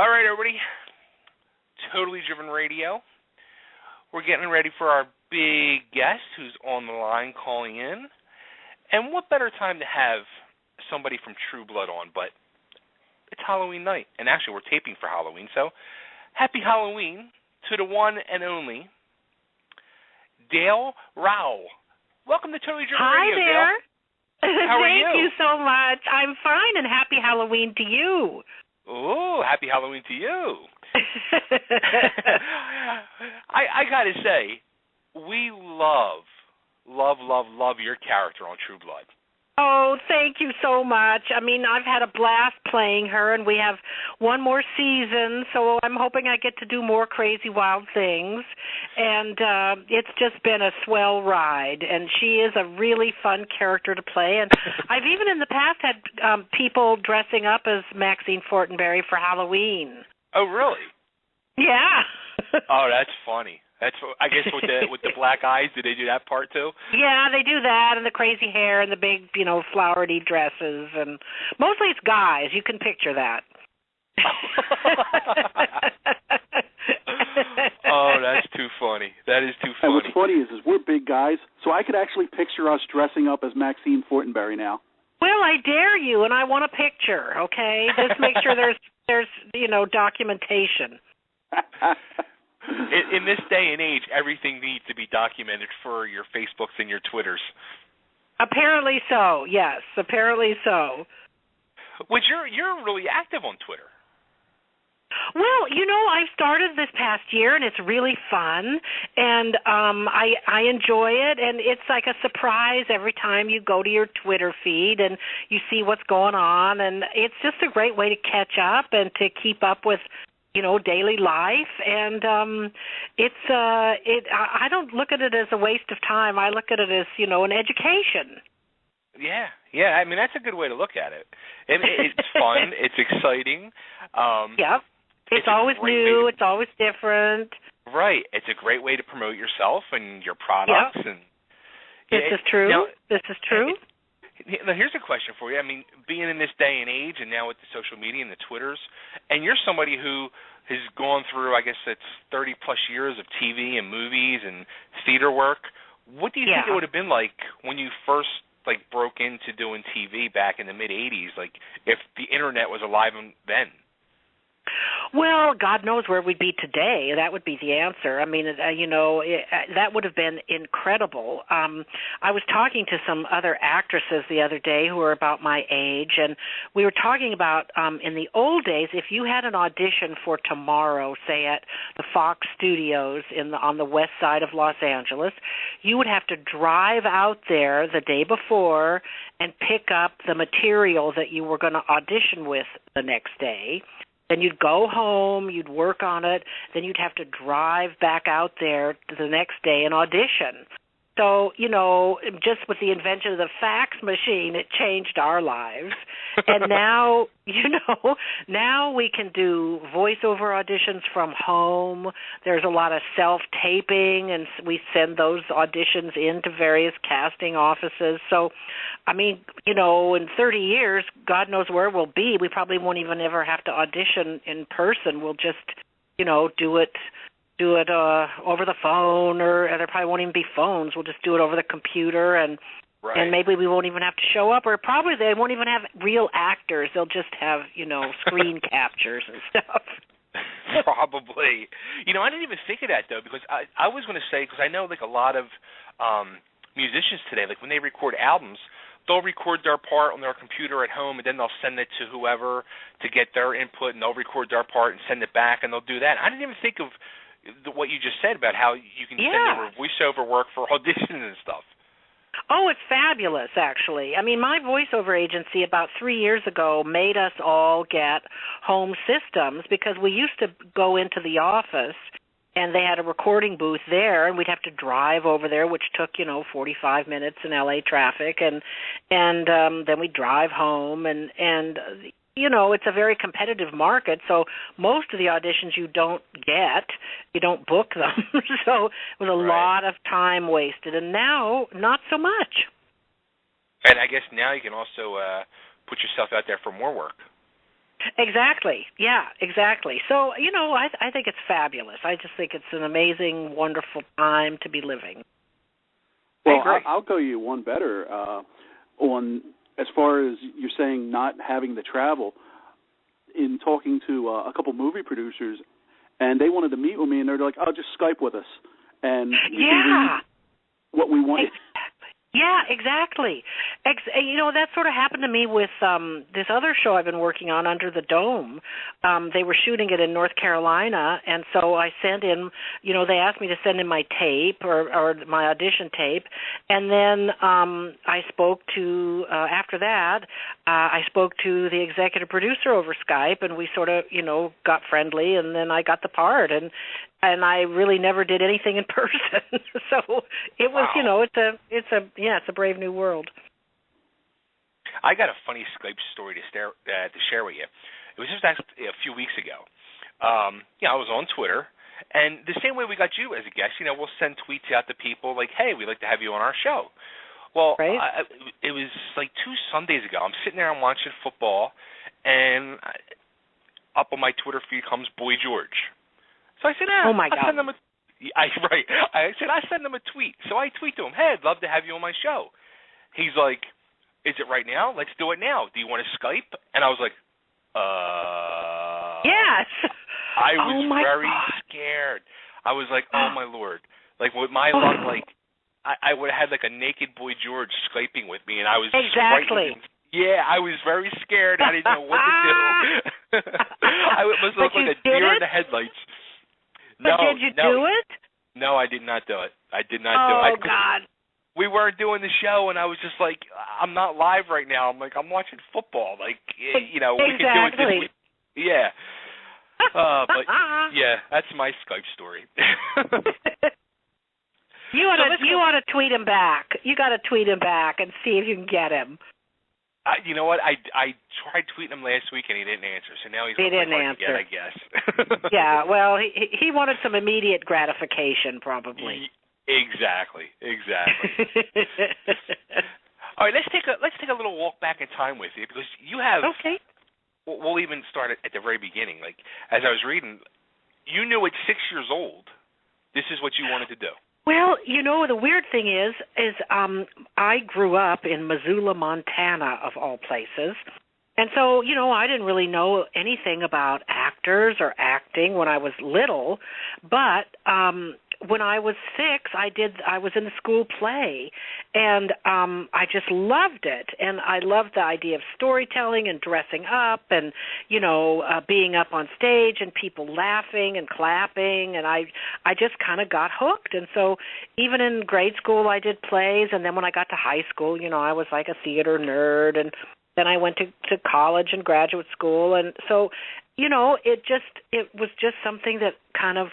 All right, everybody. Totally Driven Radio. We're getting ready for our big guest who's on the line calling in. And what better time to have somebody from True Blood on, but it's Halloween night. And actually, we're taping for Halloween. So, happy Halloween to the one and only Dale Raoul. Welcome to Totally Driven Radio, Hi there. Dale. How are you? Thank you so much. I'm fine, and happy Halloween to you. Oh, happy Halloween to you. I got to say, we love your character on True Blood. Oh, thank you so much. I mean, I've had a blast playing her, and we have one more season, so I'm hoping I get to do more crazy, wild things. And it's just been a swell ride, and she is a really fun character to play. And I've even in the past had people dressing up as Maxine Fortenberry for Halloween. Oh, really? Yeah. Oh, that's funny. That's, I guess, with the black eyes, do they do that part too? Yeah, they do that, and the crazy hair, and the big, flowery dresses, and mostly it's guys. You can picture that. Oh, that's too funny. That is too funny. And what's funny is we're big guys, so I could actually picture us dressing up as Maxine Fortenberry now. Well, I dare you, and I want a picture. Okay, just make sure there's documentation. In this day and age, everything needs to be documented for your Facebooks and your Twitters. Apparently so, yes. Apparently so. Which you're really active on Twitter. Well, I started this past year, and it's really fun, and I enjoy it, and it's like a surprise every time you go to your Twitter feed and you see what's going on, and it's just a great way to catch up and to keep up with daily life, and I don't look at it as a waste of time. I look at it as, an education. Yeah. I mean, that's a good way to look at it. It's fun. It's exciting. Yep. It's always new. It's always different. Right. It's a great way to promote yourself and your products. Yep. And this is true. This is true. Now, here's a question for you. I mean, being in this day and age, and now with the social media and the Twitters, and you're somebody who has gone through, I guess it's 30-plus years of TV and movies and theater work. What do you think it would have been like when you first, broke into doing TV back in the mid-'80s, if the Internet was alive then? Well, God knows where we'd be today. That would be the answer. I mean, that would have been incredible. I was talking to some other actresses the other day who are about my age, and we were talking about in the old days, if you had an audition for tomorrow, say at the Fox Studios on the west side of Los Angeles, you would have to drive out there the day before and pick up the material that you were going to audition with the next day. Then you'd go home, you'd work on it, then you'd have to drive back out there the next day and audition. So, just with the invention of the fax machine, it changed our lives. And now, now we can do voiceover auditions from home. There's a lot of self-taping, and we send those auditions into various casting offices. So, I mean, in 30 years, God knows where we'll be. We probably won't even ever have to audition in person. We'll just, do it over the phone, or there probably won't even be phones. We'll just do it over the computer, and maybe we won't even have to show up, or probably they won't even have real actors. They'll just have, screen captures and stuff. Probably. I didn't even think of that, though, because I was going to say, because I know, a lot of musicians today, when they record albums, they'll record their part on their computer at home, and then they'll send it to whoever to get their input, and they'll record their part and send it back, and they'll do that. I didn't even think of what you just said about how you can send over voiceover work for auditions and stuff. Oh, it's fabulous, actually. I mean, my voiceover agency about 3 years ago made us all get home systems because we used to go into the office and they had a recording booth there, and we'd have to drive over there, which took 45 minutes in LA traffic, and then we'd drive home, and it's a very competitive market, so most of the auditions you don't get, you don't book them. So it was a lot of time wasted, and now not so much. And I guess now you can also put yourself out there for more work. Exactly. Yeah, exactly. So, I think it's fabulous. I just think it's an amazing, wonderful time to be living. Well, I'll go you one better. On as far as you're saying not having the travel, in talking to a couple movie producers, and they wanted to meet with me, and they're like, "Oh, just Skype with us, and you can read what we want." Yeah, exactly. That sort of happened to me with this other show I've been working on, Under the Dome. They were shooting it in North Carolina, and so I sent in, they asked me to send in my tape or my audition tape, and then I spoke to, after that, I spoke to the executive producer over Skype, and we sort of, got friendly, and then I got the part, and I really never did anything in person. So it was, wow. it's a brave new world. I got a funny Skype story to share with you. It was just actually a few weeks ago. I was on Twitter, and the same way we got you as a guest, we'll send tweets out to people like, "Hey, we'd like to have you on our show." Well, right? It was like 2 Sundays ago. I'm sitting there, I'm watching football, and up on my Twitter feed comes Boy George. So I said, "Oh my God!" I said I send him a tweet. So I tweet to him, "Hey, I'd love to have you on my show." He's like, "Is it right now? Let's do it now. Do you want to Skype?" And I was like, Yes. I was very scared. I was like, "Oh my Lord!" Like with my luck, like I would have had like a naked Boy George Skyping with me, and I was exactly. Yeah, I was very scared. I didn't know what to do. I must look like a deer in the headlights. But did you do it? No, I did not do it. I did not do it. Oh, God. We weren't doing the show, and I was just like, I'm not live right now. I'm like, I'm watching football. Like, we can do it this week. Yeah. But, yeah, that's my Skype story. You ought to tweet him back. You got to tweet him back and see if you can get him. You know what? I tried tweeting him last week and he didn't answer, so now he's he didn't hard answer. to get, I guess. Yeah, well, he wanted some immediate gratification, probably. Exactly. All right, let's take a little walk back in time with you, because you have. Okay. We'll even start at the very beginning. Like, as I was reading, you knew at 6 years old this is what you wanted to do. Well, the weird thing is I grew up in Missoula, Montana, of all places. And so, I didn't really know anything about actors or acting when I was little, but when I was 6, I was in the school play, and I just loved it. And I loved the idea of storytelling and dressing up and, being up on stage and people laughing and clapping, and I just kind of got hooked. And so even in grade school I did plays, and then when I got to high school, I was like a theater nerd, and then I went to college and graduate school, and so, it was just something that kind of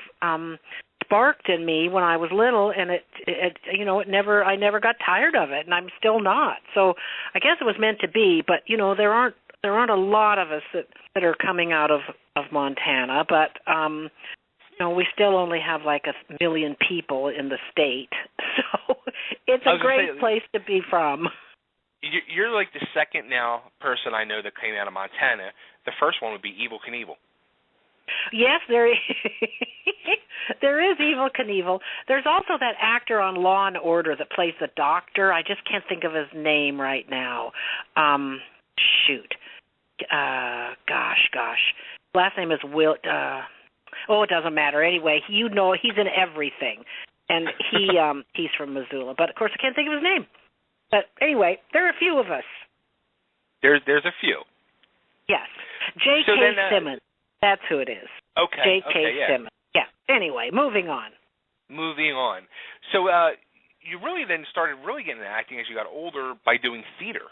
sparked in me when I was little, and I never got tired of it, and I'm still not. So I guess it was meant to be, but there aren't a lot of us that are coming out of Montana, but we still only have like 1 million people in the state, so it's a great place to be from. You're like the second now person I know that came out of Montana. The first one would be Evel Knievel. Yes, there is Evel Knievel. There's also that actor on Law and Order that plays the doctor. I just can't think of his name right now. Gosh. Last name is Will. It doesn't matter. Anyway, he's in everything, and he's from Missoula. But of course, I can't think of his name. But anyway, there are a few of us. There's a few. Yes. J.K. Simmons. That's who it is. Okay. J.K. Simmons. Yeah. Anyway, moving on. So you really then started really getting into acting as you got older by doing theater.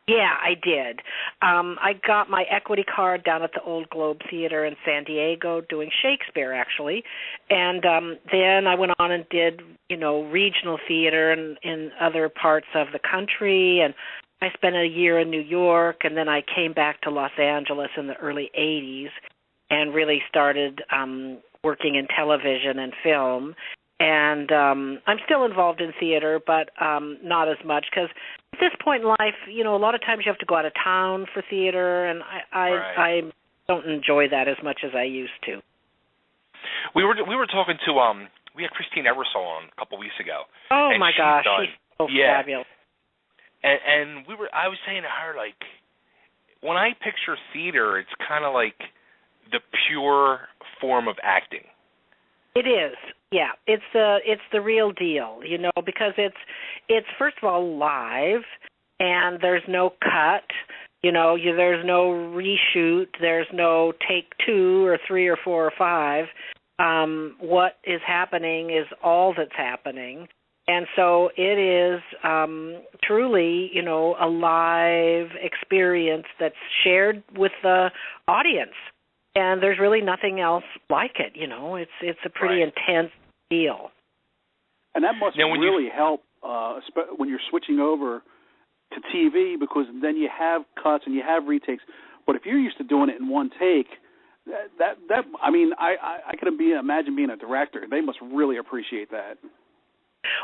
Yeah, I did. I got my equity card down at the Old Globe Theater in San Diego doing Shakespeare, actually. And then I went on and did, regional theater in other parts of the country. And I spent a year in New York, and then I came back to Los Angeles in the early 80s and really started working in television and film. And I'm still involved in theater, but not as much because at this point in life, a lot of times you have to go out of town for theater, and I don't enjoy that as much as I used to. We were talking to we had Christine Eversole on a couple weeks ago. Oh my gosh, she's so fabulous. And I was saying to her, like, when I picture theater, it's kind of like the pure form of acting. It is, yeah. It's the real deal, because it's first of all live, and there's no cut. There's no reshoot. There's no take 2 or 3 or 4 or 5. What is happening is all that's happening. And so it is truly, a live experience that's shared with the audience. And there's really nothing else like it, It's a pretty intense deal. And that must really help when you're switching over to TV, because then you have cuts and you have retakes. But if you're used to doing it in one take, I can imagine being a director. They must really appreciate that.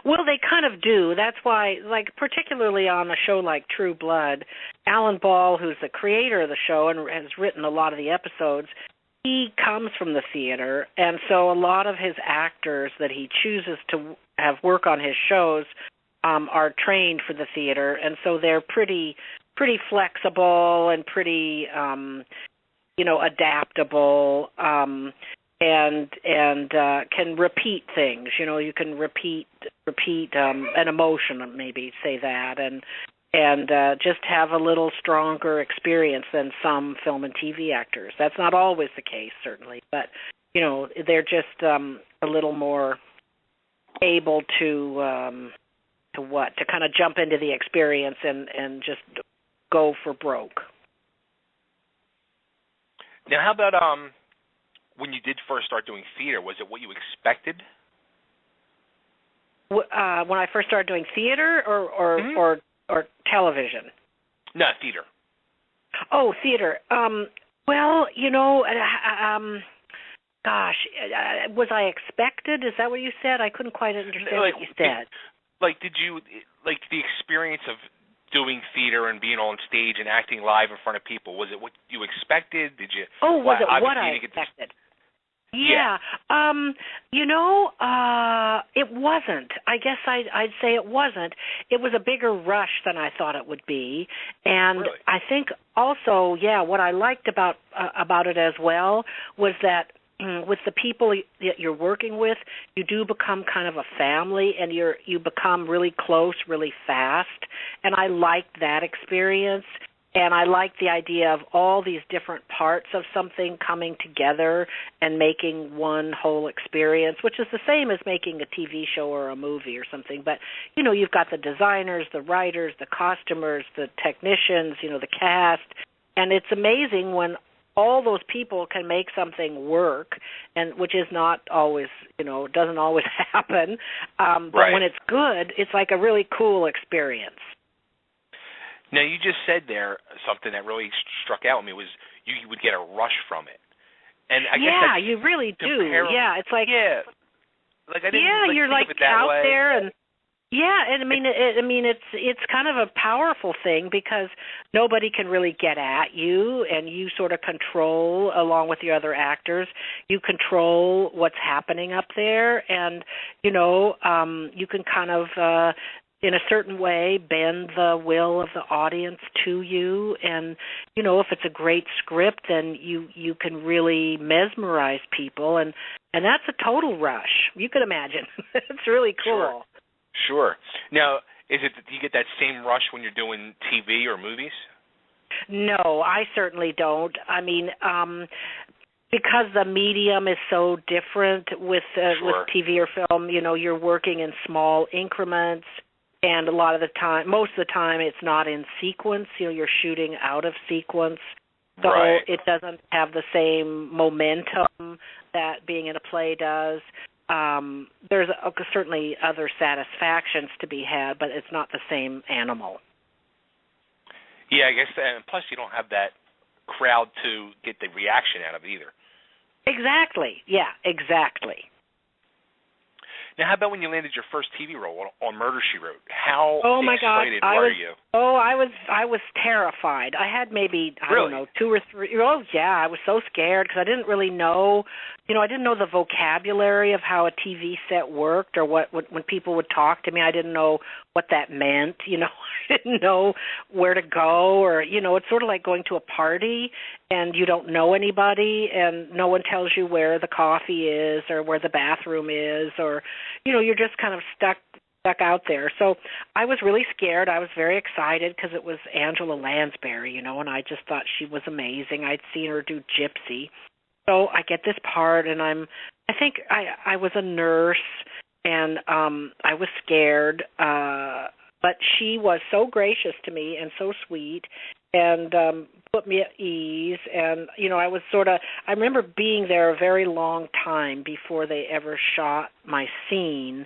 Well, they kind of do. That's why, particularly on a show like True Blood, Alan Ball, who's the creator of the show and has written a lot of the episodes, he comes from the theater, and so a lot of his actors that he chooses to have work on his shows are trained for the theater, and so they're pretty flexible and pretty, adaptable. And can repeat things. You can repeat an emotion, maybe say that, and just have a little stronger experience than some film and TV actors. That's not always the case, certainly, but they're just a little more able to kind of jump into the experience and just go for broke. Now, how about when you did first start doing theater, was it what you expected? When I first started doing theater or television? No, theater. Oh, theater. Well, was I expected? Is that what you said? I couldn't quite understand what you said. Did you, the experience of doing theater and being on stage and acting live in front of people, was it what you expected? Did you? Oh, was it what I expected? Yeah. It wasn't. I guess I'd say it wasn't. It was a bigger rush than I thought it would be. And really? I think also, what I liked about it as well was that with the people that you're working with, you do become kind of a family, and you become really close really fast. And I liked that experience. And I like the idea of all these different parts of something coming together and making one whole experience, which is the same as making a TV show or a movie or something. But, you've got the designers, the writers, the costumers, the technicians, the cast. And it's amazing when all those people can make something work, and which is not always, doesn't always happen. But when it's good, it's like a really cool experience. Now, you just said there something that really struck out with me was you would get a rush from it. And I guess you really do. Yeah, it's like I didn't you're think of it that out way. there, and it's kind of a powerful thing because nobody can really get at you, and you sort of control, along with the other actors, you control what's happening up there, and you can kind of in a certain way bend the will of the audience to you, and if it's a great script, then you can really mesmerize people, and that's a total rush. You can imagine. It's really cool. Sure. Now, do you get that same rush when you're doing TV or movies? No, I certainly don't. I mean, because the medium is so different with TV or film, you're working in small increments. And most of the time, it's not in sequence. You're shooting out of sequence, so it doesn't have the same momentum that being in a play does. There's certainly other satisfactions to be had, but it's not the same animal. Yeah, I guess, and plus you don't have that crowd to get the reaction out of it either. Exactly. Yeah, exactly. Now, how about when you landed your first TV role on Murder, She Wrote? How excited were you? I was terrified. I had maybe, I don't know, 2 or 3. Oh, yeah, I was so scared because I didn't really know, I didn't know the vocabulary of how a TV set worked or what when people would talk to me, I didn't know what that meant, I didn't know where to go or, it's sort of like going to a party and you don't know anybody and no one tells you where the coffee is or where the bathroom is or, you're just kind of stuck out there. So I was really scared. I was very excited because it was Angela Lansbury, and I just thought she was amazing. I'd seen her do Gypsy. So I get this part and I think I was a nurse and I was scared, but she was so gracious to me and so sweet and put me at ease. And, I remember being there a very long time before they ever shot my scene.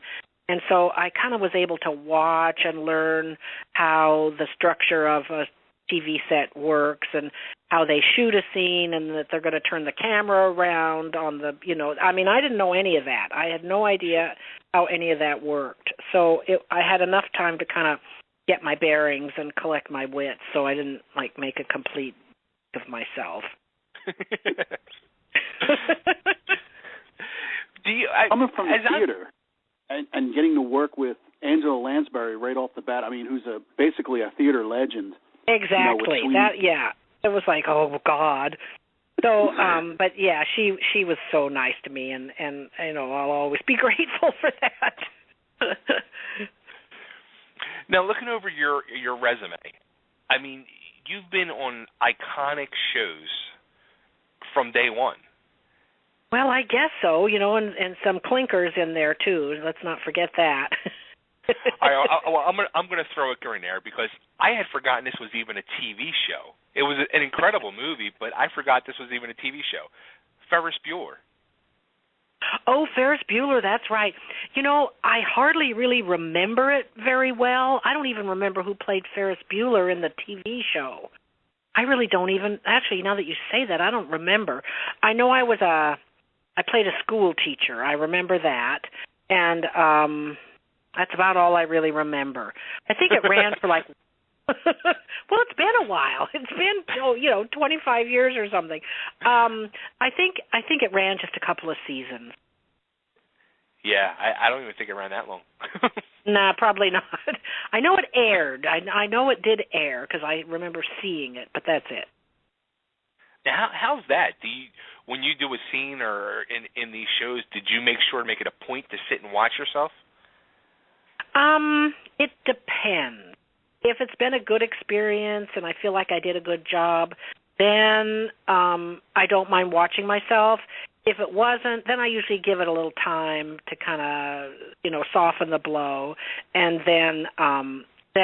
And so I kind of was able to watch and learn how the structure of a TV set works and how they shoot a scene and that they're going to turn the camera around on the, I didn't know any of that. I had no idea how any of that worked. So I had enough time to kind of get my bearings and collect my wits so I didn't, make a complete of myself. Coming from the theater and getting to work with Angela Lansbury right off the bat, who's basically a theater legend. Exactly. It was like, oh God. So, but yeah, she was so nice to me, and I'll always be grateful for that. Now, looking over your resume, you've been on iconic shows from day one. Well, I guess so, and some clinkers in there too. Let's not forget that. I'm going to throw it in there because I had forgotten this was even a TV show. It was an incredible movie, but I forgot this was even a TV show. Ferris Bueller. Oh, Ferris Bueller, that's right. I hardly really remember it very well. I don't even remember who played Ferris Bueller in the TV show. I really don't even, actually, now that you say that, I don't remember. I know I played a school teacher. I remember that. And that's about all I really remember. I think it ran for well, it's been a while. It's been 25 years or something. I think it ran just a couple of seasons. Yeah, I don't even think it ran that long. Nah, probably not. I know it aired. I know it did air because I remember seeing it, but that's it. Now, how's that? When you do a scene or in these shows, did you make sure to make it a point to sit and watch yourself? It depends. If it's been a good experience and I feel like I did a good job, then I don't mind watching myself. If it wasn't, then I usually give it a little time to kind of, soften the blow, and then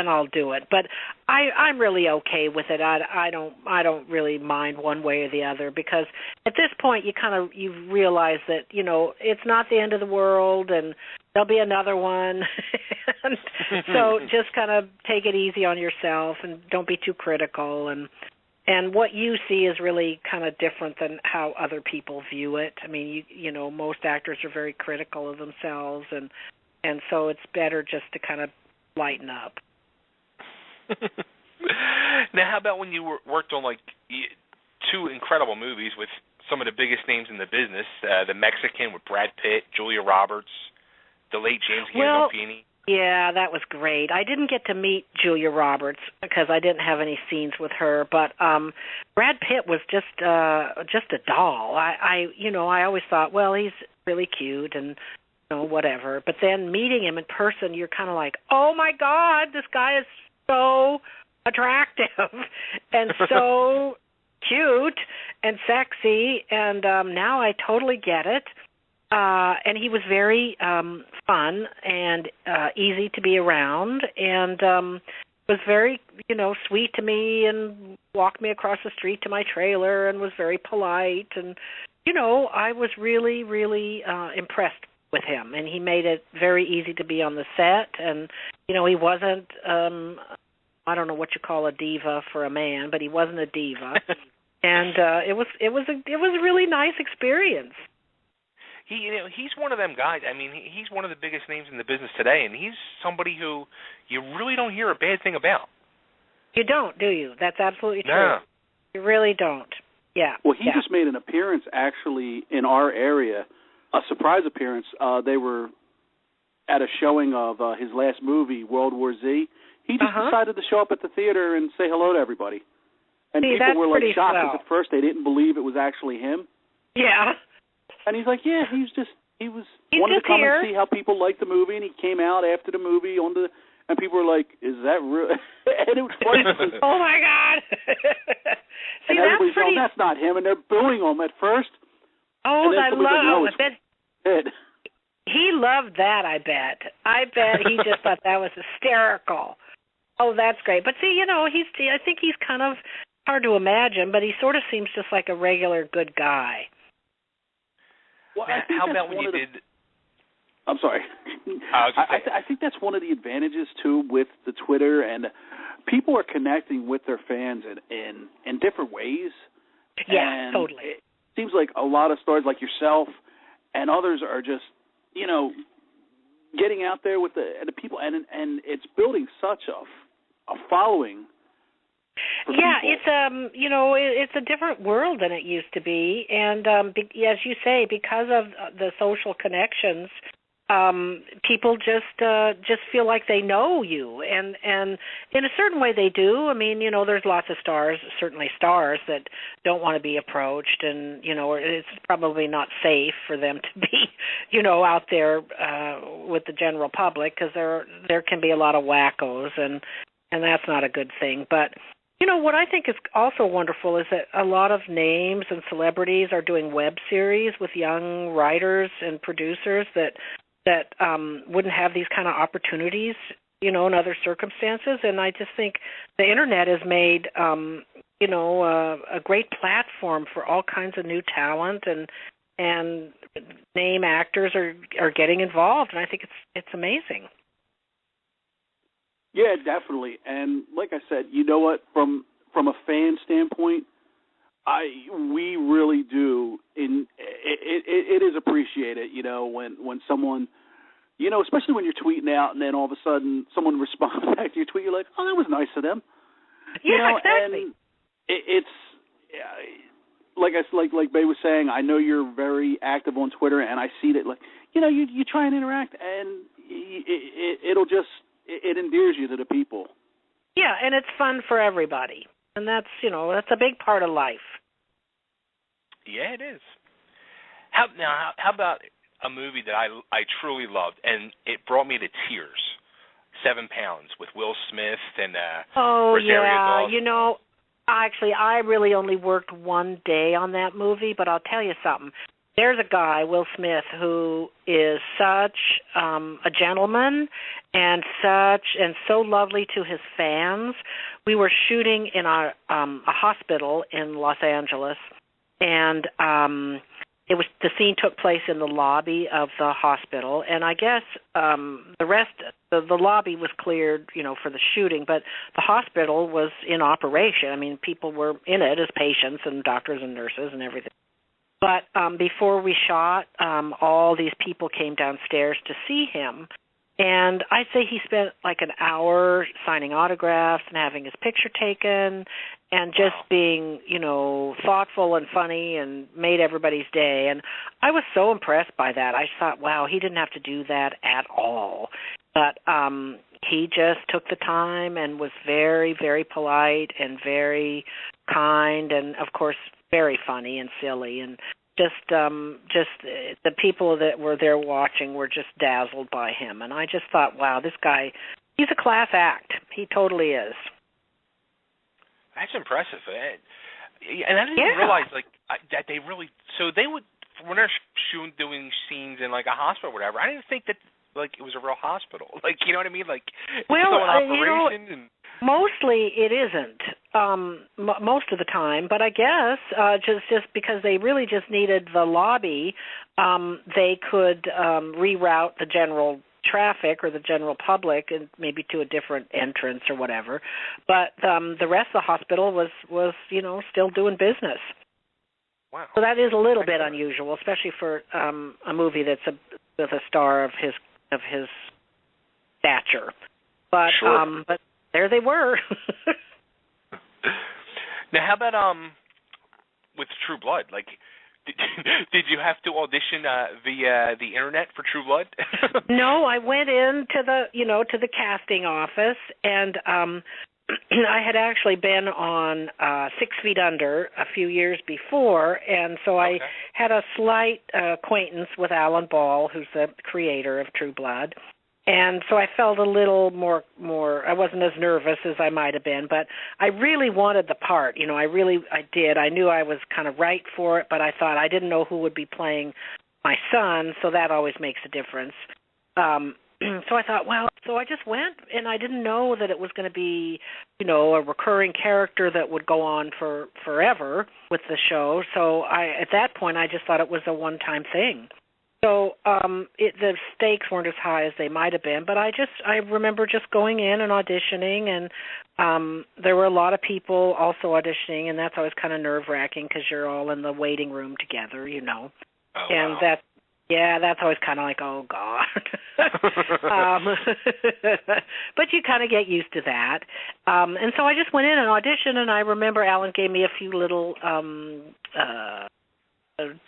I'll do it. But I'm really okay with it. I don't really mind one way or the other because at this point you realize that it's not the end of the world and there'll be another one. And so just kind of take it easy on yourself and don't be too critical. And what you see is really kind of different than how other people view it. Most actors are very critical of themselves, and so it's better just to kind of lighten up. Now, how about when you worked on 2 incredible movies with some of the biggest names in the business, The Mexican with Brad Pitt, Julia Roberts, the late James Gandolfini? Yeah, that was great. I didn't get to meet Julia Roberts because I didn't have any scenes with her, but Brad Pitt was just a doll. I always thought, well, he's really cute and whatever. But then meeting him in person, you're kind of like, oh my God, this guy is so attractive and so cute and sexy, and now I totally get it. And he was very fun and easy to be around, and was very, sweet to me and walked me across the street to my trailer and was very polite. And, I was really, really impressed with him, and he made it very easy to be on the set. And, he wasn't, I don't know what you call a diva for a man, but he wasn't a diva. And it was a really nice experience. he's one of them guys. I mean, he's one of the biggest names in the business today, and he's somebody who you really don't hear a bad thing about. You don't, do you? That's absolutely true. No. You really don't. Yeah. Well, he just made an appearance actually in our area, a surprise appearance. They were at a showing of his last movie, World War Z. He just decided to show up at the theater and say hello to everybody. And people were like shocked because at first they didn't believe it was actually him. Yeah. And he's like, yeah, he wanted to come and see how people liked the movie, and he came out after the movie and people were like, is that real? And it was funny. Oh my God. See, and everybody's going, that's not him, and they're booing him at first. Oh, I love it. He loved that, I bet. I bet he just thought that was hysterical. Oh, that's great. But see, I think he's kind of hard to imagine, but he sort of seems just like a regular good guy. Well, how about when you did... I'm sorry. I think that's one of the advantages, too, with the Twitter, and people are connecting with their fans in different ways. Yeah, and totally. It seems like a lot of stars like yourself and others are just, getting out there with the people, and it's building such a following. Yeah, people. It's a different world than it used to be, and as you say, because of the social connections, people just feel like they know you, and in a certain way they do. I mean, there's lots of stars that don't want to be approached, and it's probably not safe for them to be out there with the general public, because there can be a lot of wackos, and that's not a good thing. But what I think is also wonderful is that a lot of names and celebrities are doing web series with young writers and producers that wouldn't have these kind of opportunities, in other circumstances. And I just think the Internet has made, a great platform for all kinds of new talent, and name actors are getting involved, and I think it's amazing. Yeah, definitely. And like I said, you know what? From a fan standpoint, we really do. It is appreciated, when someone, especially when you're tweeting out and then all of a sudden someone responds back to your tweet, you're like, oh, that was nice of them. Yeah, exactly. And it's like Bay was saying, I know you're very active on Twitter, and I see that, you try and interact, and it endears you to the people. Yeah, and it's fun for everybody, and that's a big part of life. Yeah, it is. How about a movie that I truly loved, and it brought me to tears? 7 Pounds with Will Smith and Rosario Dawson. Actually, I really only worked one day on that movie, but I'll tell you something. There's a guy, Will Smith, who is such a gentleman and so lovely to his fans. We were shooting in a hospital in Los Angeles, and the scene took place in the lobby of the hospital, and I guess the lobby was cleared, for the shooting, but the hospital was in operation. I mean, people were in it as patients and doctors and nurses and everything. But before we shot, all these people came downstairs to see him, and I'd say he spent like an hour signing autographs and having his picture taken, and just being, thoughtful and funny, and made everybody's day. And I was so impressed by that. I thought, wow, he didn't have to do that at all. But he just took the time and was very, very polite and very kind, and of course very funny and silly, and just the people that were there watching were just dazzled by him. And I just thought, wow, this guy, he's a class act. He totally is. That's impressive. And I didn't realize that they really. So they would, when they're doing scenes in like a hospital or whatever, I didn't think that it was a real hospital. You know what I mean? It's still an operation. Mostly it isn't, most of the time, but I guess just because they really just needed the lobby, they could reroute the general traffic or the general public and maybe to a different entrance or whatever. But the rest of the hospital was still doing business. Wow. So that is a little bit unusual, especially for a movie that's with a star of his stature. But sure. But there they were. Now, how about with True Blood? Like, did you have to audition via the internet for True Blood? No, I went into to the casting office, and I had actually been on 6 Feet Under a few years before, and so I had a slight acquaintance with Alan Ball, who's the creator of True Blood. And so I felt a little more I wasn't as nervous as I might have been, but I really wanted the part. I did. I knew I was kind of right for it, but I thought I didn't know who would be playing my son, so that always makes a difference. So I thought, so I just went, and I didn't know that it was going to be, a recurring character that would go on for forever with the show. So at that point, I just thought it was a one-time thing. So the stakes weren't as high as they might have been, but I remember just going in and auditioning, and there were a lot of people also auditioning, and that's always kind of nerve-wracking because you're all in the waiting room together, Oh, and wow. that's always kind of like, oh, God. But you kind of get used to that. And so I just went in and auditioned, and I remember Alan gave me a few little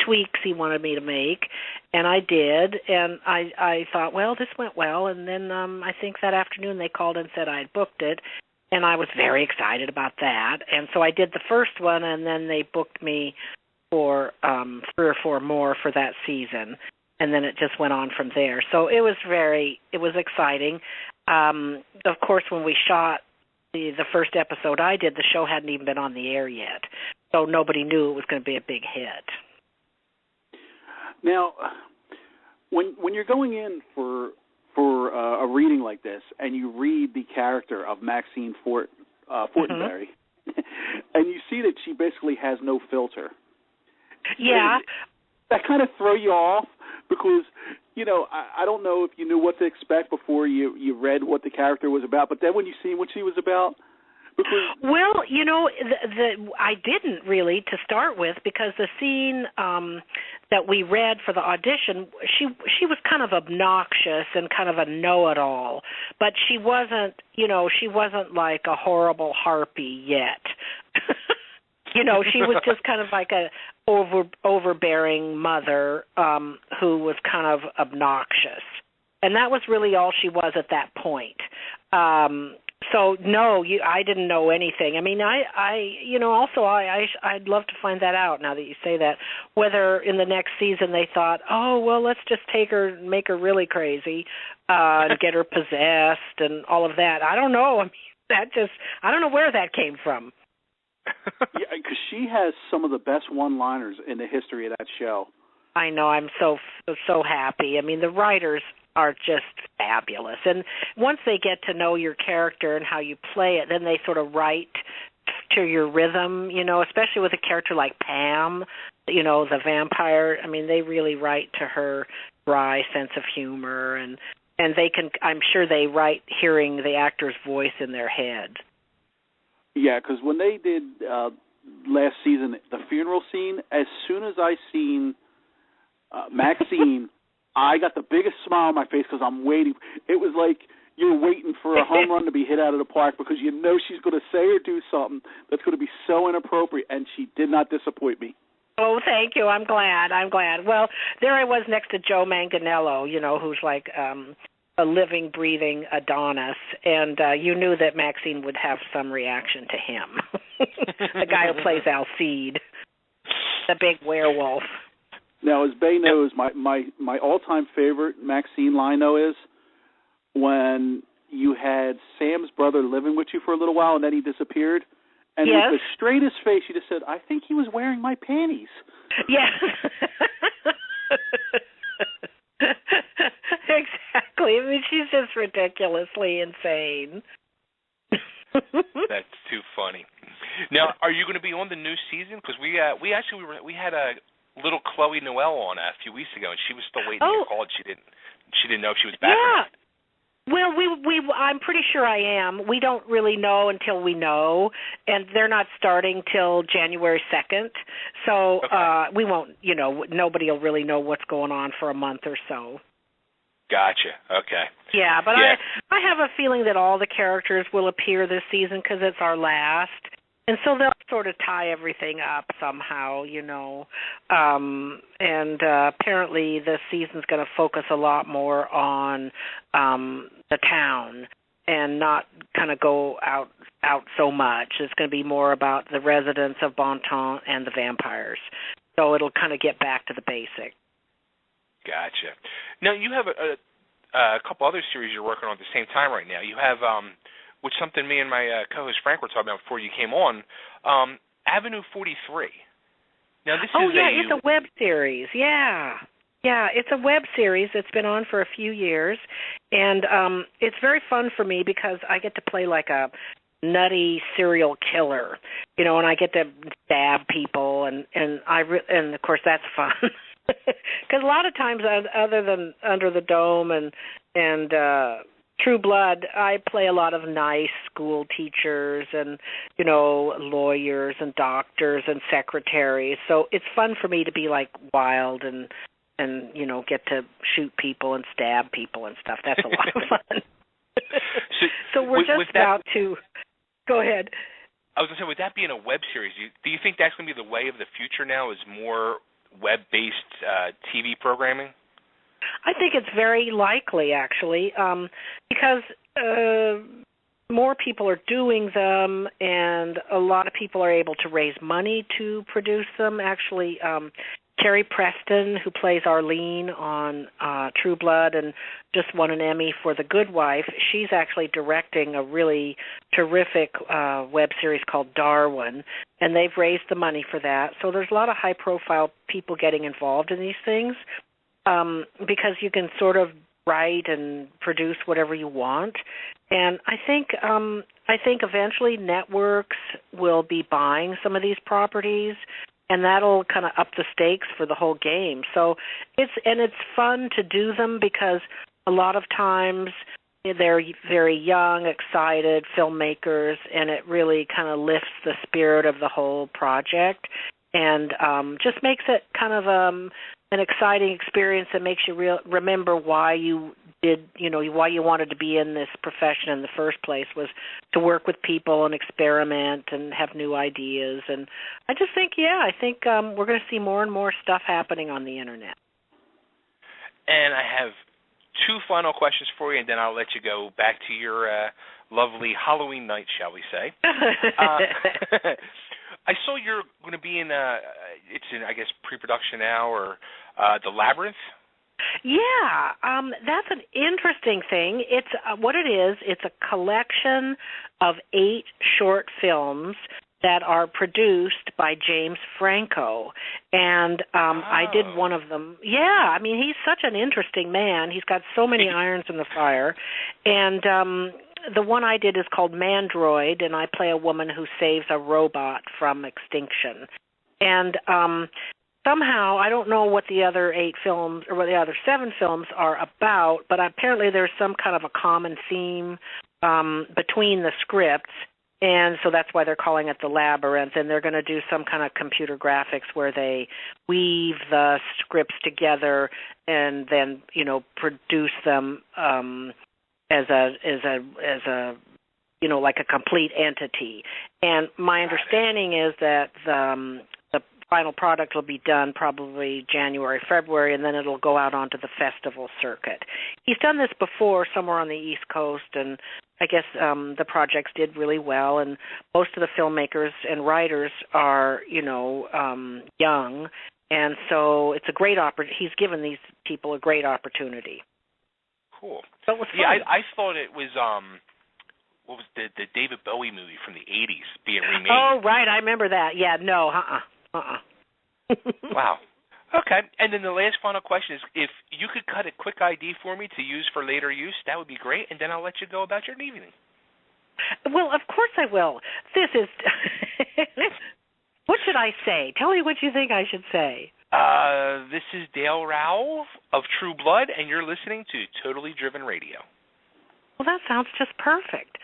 tweaks he wanted me to make, and I did, and I thought, this went well, and then I think that afternoon they called and said I had booked it, and I was very excited about that, and so I did the first one, and then they booked me for 3 or 4 more for that season, and then it just went on from there. So it was exciting. Of course, when we shot the first episode I did, the show hadn't even been on the air yet, so nobody knew it was going to be a big hit. Now, when you're going in for a reading like this, and you read the character of Maxine Fortenberry, and you see that she basically has no filter, that kind of throw you off because I don't know if you knew what to expect before you read what the character was about, but then when you see what she was about. Well, I didn't really to start with because the scene that we read for the audition, she was kind of obnoxious and kind of a know-it-all, but she wasn't like a horrible harpy yet. She was just kind of like a overbearing mother who was kind of obnoxious, and that was really all she was at that point. So no, I didn't know anything. I mean, I'd love to find that out now that you say that. Whether in the next season they thought, let's just take her, and make her really crazy, and get her possessed and all of that. I don't know. I mean, I don't know where that came from. Yeah, because she has some of the best one-liners in the history of that show. I know. I'm so happy. I mean, the writers are just fabulous. And once they get to know your character and how you play it, then they sort of write to your rhythm, especially with a character like Pam, the vampire. I mean, they really write to her dry sense of humor, and they can, I'm sure they write hearing the actor's voice in their head. Yeah, because when they did last season, the funeral scene, as soon as I seen Maxine, I got the biggest smile on my face because I'm waiting. It was like you're waiting for a home run to be hit out of the park because you know she's going to say or do something that's going to be so inappropriate, and she did not disappoint me. Oh, thank you. I'm glad. Well, there I was next to Joe Manganiello, who's like a living, breathing Adonis, and you knew that Maxine would have some reaction to him. The guy who plays Alcide, the big werewolf. Now, as Bay knows, my all-time favorite Maxine line, though, is when you had Sam's brother living with you for a little while, and then he disappeared. And with the straightest face, you just said, I think he was wearing my panties. Yeah. Exactly. I mean, she's just ridiculously insane. That's too funny. Now, are you going to be on the new season? Because we had a little Chloe Noel on a few weeks ago, and she was still waiting to get called. She didn't know if she was back or not. Well, I'm pretty sure I am. We don't really know until we know, and they're not starting till January 2nd. So we won't, nobody will really know what's going on for a month or so. Gotcha. Okay. Yeah, but I have a feeling that all the characters will appear this season because it's our last. And so they'll sort of tie everything up somehow, and apparently this season's going to focus a lot more on the town and not kind of go out so much. It's going to be more about the residents of Bonton and the vampires. So it'll kind of get back to the basics. Gotcha. Now, you have a couple other series you're working on at the same time right now. You have... which something me and my co-host Frank were talking about before you came on, Avenue 43. Now this it's a web series. Yeah, it's a web series that's been on for a few years, and it's very fun for me because I get to play like a nutty serial killer, and I get to stab people, and of course that's fun. Because a lot of times, other than Under the Dome and True Blood, I play a lot of nice school teachers and, lawyers and doctors and secretaries. So it's fun for me to be like wild and get to shoot people and stab people and stuff. That's a lot of fun. So we're just about to go ahead. I was going to say, with that being a web series, do you think that's going to be the way of the future now, is more web-based TV programming? I think it's very likely, actually, because more people are doing them, and a lot of people are able to raise money to produce them. Actually, Carrie Preston, who plays Arlene on True Blood and just won an Emmy for The Good Wife, she's actually directing a really terrific web series called Darwin, and they've raised the money for that. So there's a lot of high-profile people getting involved in these things. Because you can sort of write and produce whatever you want, and I think eventually networks will be buying some of these properties, and that'll kind of up the stakes for the whole game. So it's fun to do them because a lot of times they're very young, excited filmmakers, and it really kind of lifts the spirit of the whole project, and just makes it kind of an exciting experience that makes you remember why you did, why you wanted to be in this profession in the first place, was to work with people and experiment and have new ideas. And I just think, we're going to see more and more stuff happening on the Internet. And I have two final questions for you, and then I'll let you go back to your lovely Halloween night, shall we say. I saw you're going to be in, it's in, I guess, pre-production now, or The Labyrinth? Yeah, that's an interesting thing. It's what it is. It's a collection of 8 short films that are produced by James Franco, and I did one of them. Yeah, I mean, he's such an interesting man. He's got so many irons in the fire, and the one I did is called Mandroid, and I play a woman who saves a robot from extinction. And somehow, I don't know what the other 8 films, or what the other 7 films are about, but apparently there's some kind of a common theme between the scripts, and so that's why they're calling it The Labyrinth, and they're going to do some kind of computer graphics where they weave the scripts together and then, produce them as a like a complete entity. And my understanding is that the final product will be done probably January, February, and then it'll go out onto the festival circuit. He's done this before somewhere on the East Coast, and I guess the projects did really well, and most of the filmmakers and writers are, young, and so it's a great opportunity. He's given these people a great opportunity. Cool. So it was fun. Yeah, I thought it was what was the David Bowie movie from the 80s being remade? Oh, right, I remember that. Yeah, no, Wow. Okay, and then the last final question is, if you could cut a quick ID for me to use for later use, that would be great, and then I'll let you go about your evening. Well, of course I will. This is... What should I say? Tell me what you think I should say. This is Dale Raoul of True Blood, and you're listening to Totally Driven Radio. Well, that sounds just perfect.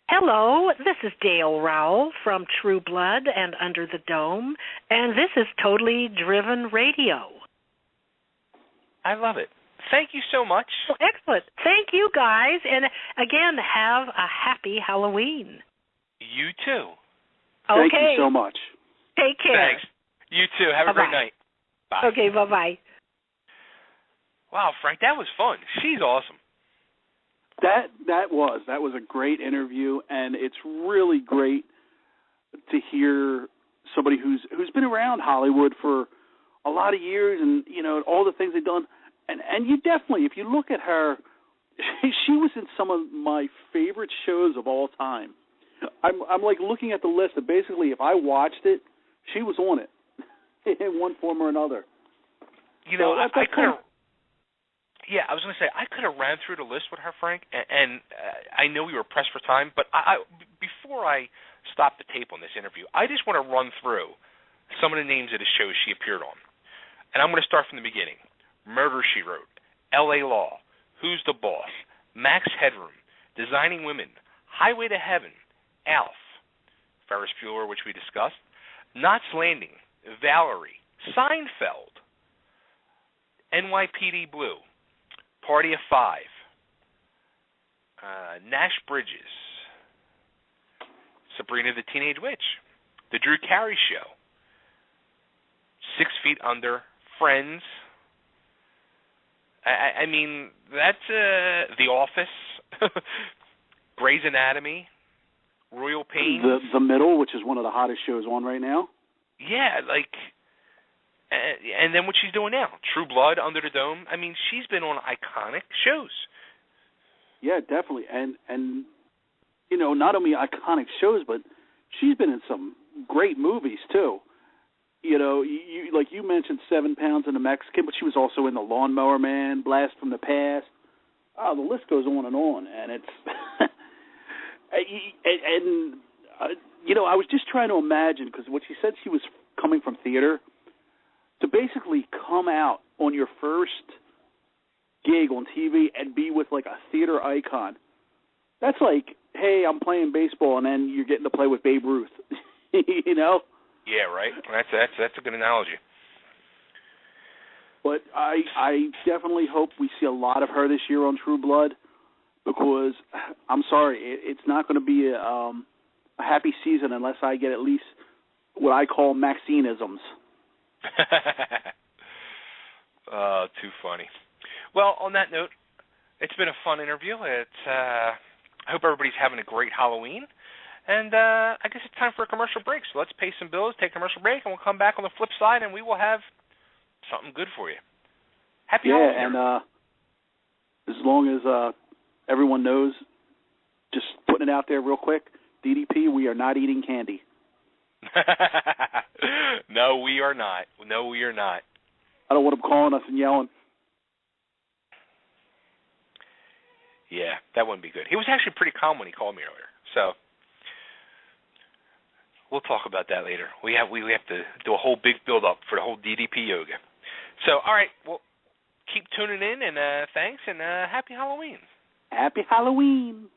Hello, this is Dale Raoul from True Blood and Under the Dome, and this is Totally Driven Radio. I love it. Thank you so much. Well, excellent. Thank you, guys, and again, have a happy Halloween. You too. Okay. Thank you so much. Take care. Thanks. You too. Have a great night. Bye. Okay, bye-bye. Wow, Frank, that was fun. She's awesome. That was a great interview, and it's really great to hear somebody who's been around Hollywood for a lot of years, and all the things they've done. And you definitely, if you look at her, she was in some of my favorite shows of all time. I'm like looking at the list, and basically, if I watched it, she was on it in one form or another. I could have. Yeah, I was going to say, I could have ran through the list with her, Frank, and I know we were pressed for time, but before I stop the tape on this interview, I just want to run through some of the names of the shows she appeared on. And I'm going to start from the beginning. Murder, She Wrote, L.A. Law, Who's the Boss, Max Headroom, Designing Women, Highway to Heaven, Alf, Ferris Bueller, which we discussed, Knots Landing, Valerie, Seinfeld, NYPD Blue, Party of Five, Nash Bridges, Sabrina the Teenage Witch, The Drew Carey Show, 6 Feet Under, Friends. I mean, that's The Office, Grey's Anatomy, Royal Pains. The Middle, which is one of the hottest shows on right now. Yeah, and then what she's doing now, True Blood, Under the Dome. I mean, she's been on iconic shows. Yeah, definitely. And not only iconic shows, but she's been in some great movies, too. You mentioned 7 Pounds and the Mexican, but she was also in The Lawnmower Man, Blast from the Past. Oh, the list goes on. And it's... I was just trying to imagine, because what she said, she was coming from theater, to basically come out on your first gig on TV and be with like a theater icon. That's like, hey, I'm playing baseball, and then you're getting to play with Babe Ruth. Yeah, right. That's a good analogy. But I definitely hope we see a lot of her this year on True Blood, because I'm sorry, it's not going to be a happy season unless I get at least what I call Maxineisms. Too funny. Well, on that note, it's been a fun interview. I hope everybody's having a great Halloween. And I guess it's time for a commercial break. So let's pay some bills, take a commercial break, and we'll come back on the flip side, and we will have something good for you. Happy Halloween. Yeah, and as long as everyone knows, just putting it out there real quick, DDP, we are not eating candy. No, we are not. No, we are not. I don't want them calling us and yelling. Yeah, that wouldn't be good. He was actually pretty calm when he called me earlier. So we'll talk about that later. We have to do a whole big build-up for the whole DDP yoga. So, all right, well, keep tuning in, and thanks, and happy Halloween. Happy Halloween.